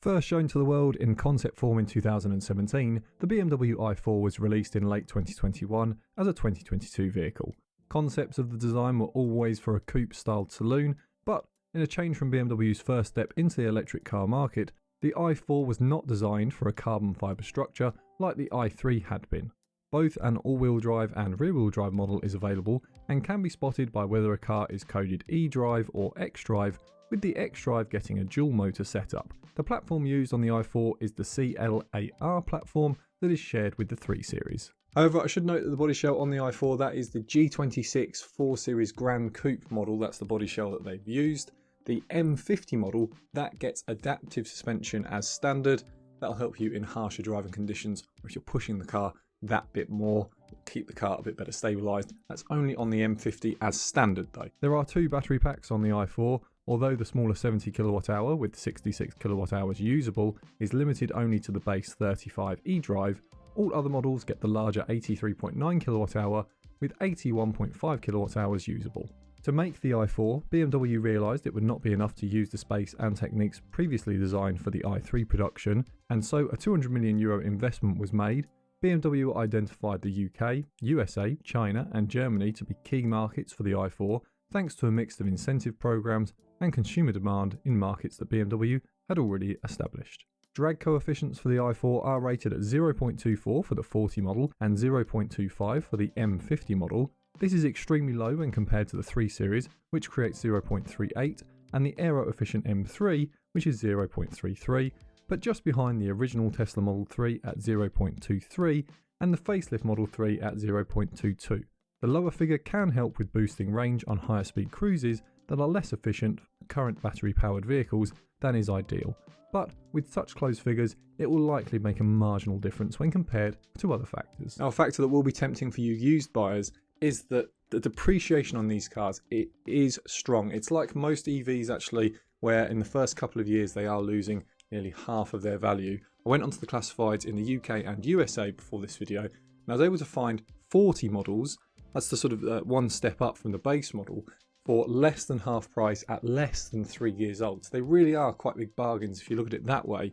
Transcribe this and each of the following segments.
First shown to the world in concept form in 2017, the BMW i4 was released in late 2021 as a 2022 vehicle. Concepts of the design were always for a coupe-styled saloon, but in a change from BMW's first step into the electric car market, the i4 was not designed for a carbon fibre structure like the i3 had been. Both an all-wheel drive and rear-wheel drive model is available and can be spotted by whether a car is coded edrive or xdrive, with the xdrive getting a dual motor setup. The platform used on the i4 is the CLAR platform that is shared with the 3 Series. However, I should note that the body shell on the i4, that is the G26 4 Series Grand Coupe model, that's the body shell that they've used. The M50 model, that gets adaptive suspension as standard. That'll help you in harsher driving conditions, or if you're pushing the car that bit more, keep the car a bit better stabilised. That's only on the M50 as standard though. There are 2 battery packs on the i4, although the smaller 70 kWh with 66 kWh usable is limited only to the base 35 eDrive. All other models get the larger 83.9 kWh with 81.5 kWh usable. To make the i4, BMW realised it would not be enough to use the space and techniques previously designed for the i3 production, and so a €200 million investment was made. BMW identified the UK, USA, China and Germany to be key markets for the i4, thanks to a mix of incentive programs and consumer demand in markets that BMW had already established. Drag coefficients for the i4 are rated at 0.24 for the 40 model and 0.25 for the M50 model. This is extremely low when compared to the 3 Series, which creates 0.38, and the aero-efficient M3, which is 0.33, but just behind the original Tesla Model 3 at 0.23 and the facelift Model 3 at 0.22. The lower figure can help with boosting range on higher speed cruises that are less efficient for current battery-powered vehicles than is ideal, but with such close figures, it will likely make a marginal difference when compared to other factors. Now, a factor that will be tempting for you used buyers is that the depreciation on these cars, it is strong. It's like most EVs actually, where in the first couple of years they are losing nearly half of their value. I went onto the classifieds in the UK and USA before this video, and I was able to find 40 models, that's the sort of one step up from the base model, for less than half price at less than 3 years old. So they really are quite big bargains if you look at it that way.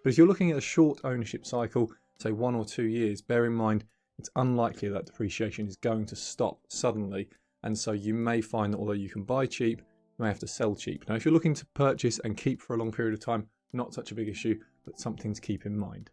But if you're looking at a short ownership cycle, say 1 or 2 years, bear in mind it's unlikely that depreciation is going to stop suddenly, and so you may find that although you can buy cheap, you may have to sell cheap. Now if you're looking to purchase and keep for a long period of time, not such a big issue, but something to keep in mind.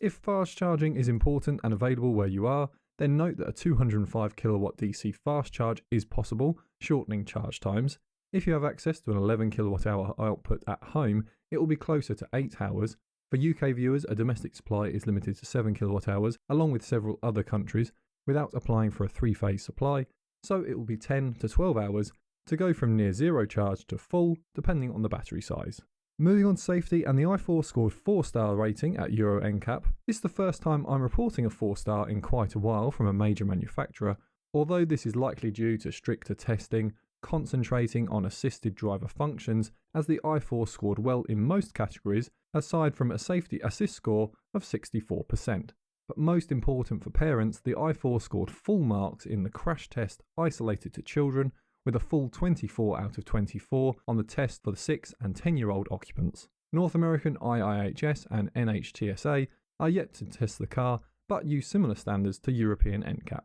If fast charging is important and available where you are, then note that a 205 kW DC fast charge is possible, shortening charge times. If you have access to an 11 kWh output at home, it will be closer to 8 hours. For UK viewers, a domestic supply is limited to 7 kWh, along with several other countries, without applying for a 3-phase supply, so it will be 10 to 12 hours to go from near zero charge to full, depending on the battery size. Moving on to safety, and the i4 scored 4-star rating at Euro NCAP. This is the first time I'm reporting a 4-star in quite a while from a major manufacturer, although this is likely due to stricter testing, concentrating on assisted driver functions, as the i4 scored well in most categories, aside from a safety assist score of 64%. But most important for parents, the i4 scored full marks in the crash test isolated to children, with a full 24 out of 24 on the test for the 6 and 10-year-old occupants. North American IIHS and NHTSA are yet to test the car, but use similar standards to European NCAP.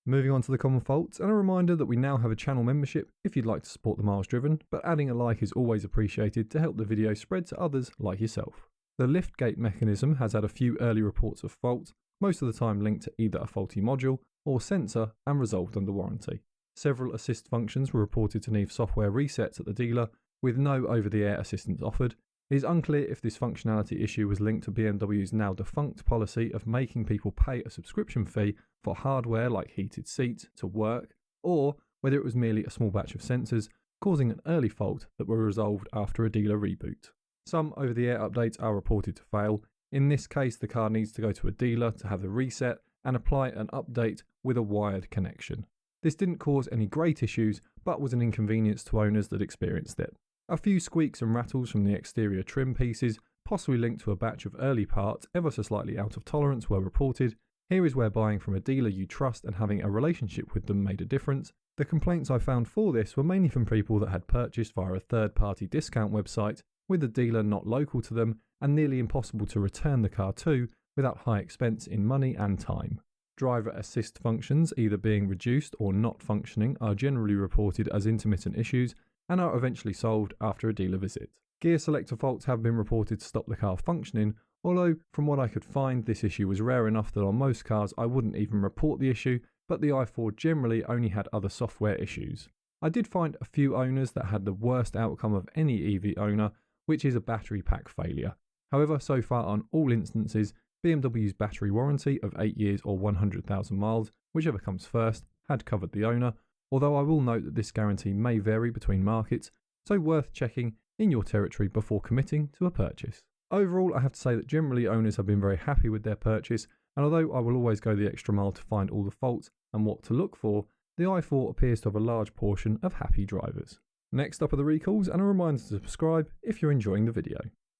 Moving on to the common faults, and a reminder that we now have a channel membership if you'd like to support the miles driven, but adding a like is always appreciated to help the video spread to others like yourself. The liftgate mechanism has had a few early reports of faults, most of the time linked to either a faulty module or sensor, and resolved under warranty. Several assist functions were reported to need software resets at the dealer, with no over-the-air assistance offered. It is unclear if this functionality issue was linked to BMW's now defunct policy of making people pay a subscription fee for hardware like heated seats to work, or whether it was merely a small batch of sensors causing an early fault that were resolved after a dealer reboot. Some over-the-air updates are reported to fail. In this case, the car needs to go to a dealer to have the reset and apply an update with a wired connection. This didn't cause any great issues, but was an inconvenience to owners that experienced it. A few squeaks and rattles from the exterior trim pieces, possibly linked to a batch of early parts ever so slightly out of tolerance, were reported. Here is where buying from a dealer you trust and having a relationship with them made a difference. The complaints I found for this were mainly from people that had purchased via a third-party discount website, with the dealer not local to them and nearly impossible to return the car to without high expense in money and time. Driver assist functions either being reduced or not functioning are generally reported as intermittent issues and are eventually solved after a dealer visit. Gear selector faults have been reported to stop the car functioning, although from what I could find this issue was rare enough that on most cars I wouldn't even report the issue, but the i4 generally only had other software issues. I did find a few owners that had the worst outcome of any EV owner, which is a battery pack failure. However, so far on all instances, BMW's battery warranty of 8 years or 100,000 miles, whichever comes first, had covered the owner, although I will note that this guarantee may vary between markets, so worth checking in your territory before committing to a purchase. Overall, I have to say that generally owners have been very happy with their purchase, and although I will always go the extra mile to find all the faults and what to look for, the i4 appears to have a large portion of happy drivers. Next up are the recalls, and a reminder to subscribe if you're enjoying the video.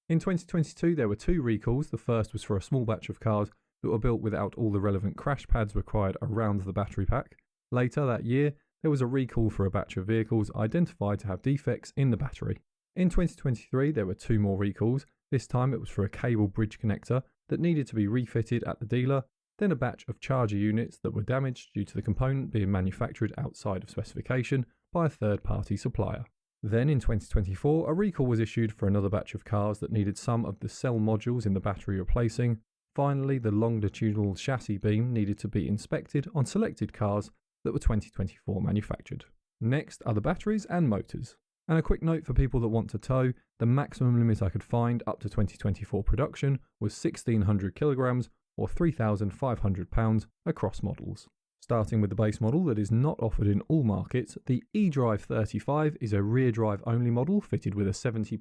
In 2022 there were 2 recalls. The first was for a small batch of cars that were built without all the relevant crash pads required around the battery pack. Later that year there was a recall for a batch of vehicles identified to have defects in the battery. In 2023 there were 2 more recalls. This time it was for a cable bridge connector that needed to be refitted at the dealer, then a batch of charger units that were damaged due to the component being manufactured outside of specification by a third-party supplier. Then in 2024 a recall was issued for another batch of cars that needed some of the cell modules in the battery replacing. Finally, the longitudinal chassis beam needed to be inspected on selected cars that were 2024 manufactured. Next are the batteries and motors. And a quick note for people that want to tow, the maximum limit I could find up to 2024 production was 1600 kilograms or £3,500 across models. Starting with the base model that is not offered in all markets, the edrive 35 is a rear drive only model fitted with a 70.2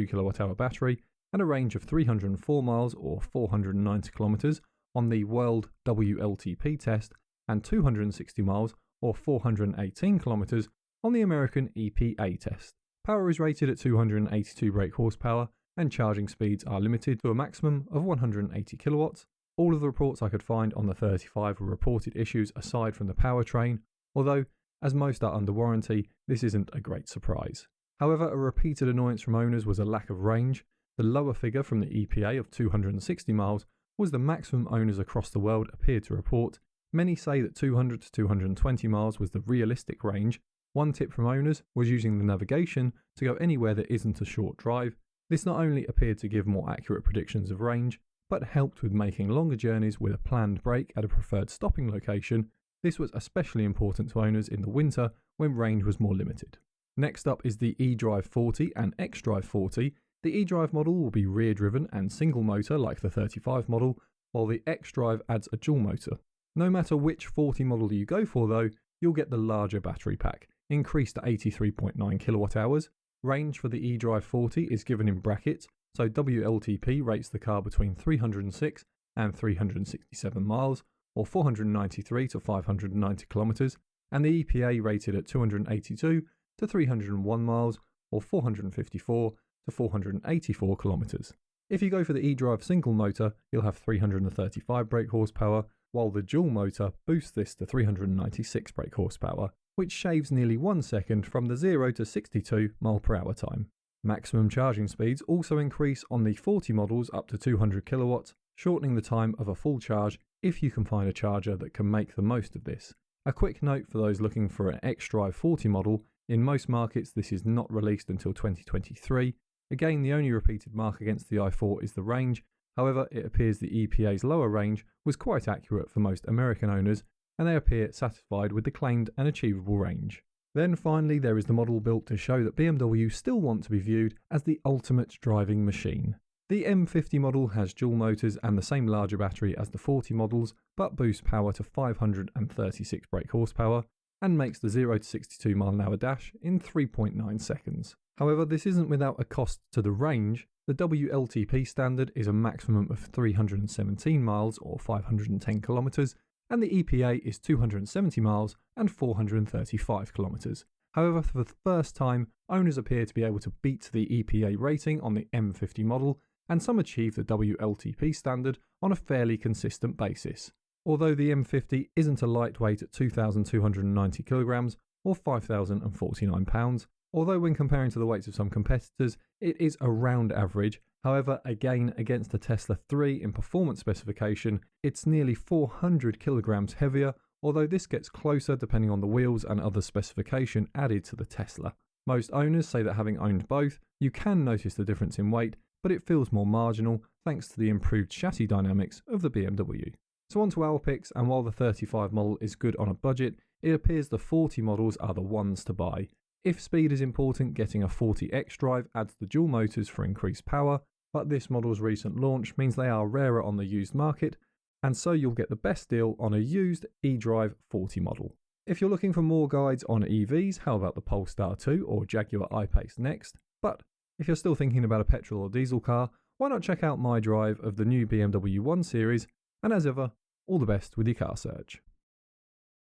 kWh battery and a range of 304 miles or 490 kilometers on the World WLTP test and 260 miles or 418 kilometers on the American EPA test. Power is rated at 282 brake horsepower and charging speeds are limited to a maximum of 180 kilowatts. All of the reports I could find on the 35 were reported issues aside from the powertrain, although, as most are under warranty, this isn't a great surprise. However, a repeated annoyance from owners was a lack of range. The lower figure from the EPA of 260 miles was the maximum owners across the world appeared to report. Many say that 200 to 220 miles was the realistic range. One tip from owners was using the navigation to go anywhere that isn't a short drive. This not only appeared to give more accurate predictions of range, but helped with making longer journeys with a planned break at a preferred stopping location. This was especially important to owners in the winter when range was more limited. Next up is the edrive 40 and xdrive 40. The edrive model will be rear driven and single motor like the 35 model, while the xdrive adds a dual motor. No matter which 40 model you go for though, you'll get the larger battery pack, increased to 83.9 kilowatt hours. Range for the edrive 40 is given in brackets, so WLTP rates the car between 306 and 367 miles, or 493 to 590 kilometers, and the EPA rated at 282 to 301 miles, or 454 to 484 kilometers. If you go for the edrive single motor, you'll have 335 brake horsepower, while the dual motor boosts this to 396 brake horsepower, which shaves nearly 1 second from the 0 to 62 mph time. Maximum charging speeds also increase on the 40 models up to 200 kilowatts, shortening the time of a full charge if you can find a charger that can make the most of this. A quick note for those looking for an xdrive 40 model, in most markets this is not released until 2023. Again, the only repeated mark against the i4 is the range. However, it appears the EPA's lower range was quite accurate for most American owners, and they appear satisfied with the claimed and achievable range. Then finally there is the model built to show that BMW still want to be viewed as the ultimate driving machine. The M50 model has dual motors and the same larger battery as the 40 models, but boosts power to 536 brake horsepower and makes the 0 to 62 mph dash in 3.9 seconds. However, this isn't without a cost to the range. The WLTP standard is a maximum of 317 miles or 510 kilometers, and the EPA is 270 miles and 435 kilometers. However, for the first time, owners appear to be able to beat the EPA rating on the M50 model, and some achieve the WLTP standard on a fairly consistent basis. Although the M50 isn't a lightweight at 2,290 kilograms or 5,049 pounds, Although when comparing to the weights of some competitors, it is around average. However, again, against the Tesla 3 in performance specification, it's nearly 400 kilograms heavier, although this gets closer depending on the wheels and other specification added to the Tesla. Most owners say that having owned both, you can notice the difference in weight, but it feels more marginal thanks to the improved chassis dynamics of the BMW. So on to our picks, and while the 35 model is good on a budget, it appears the 40 models are the ones to buy. If speed is important, getting a 40 xdrive adds the dual motors for increased power, but this model's recent launch means they are rarer on the used market, and so you'll get the best deal on a used edrive 40 model. If you're looking for more guides on EVs, how about the Polestar 2 or Jaguar I-Pace next? But if you're still thinking about a petrol or diesel car, why not check out my drive of the new BMW 1 Series, and as ever, all the best with your car search.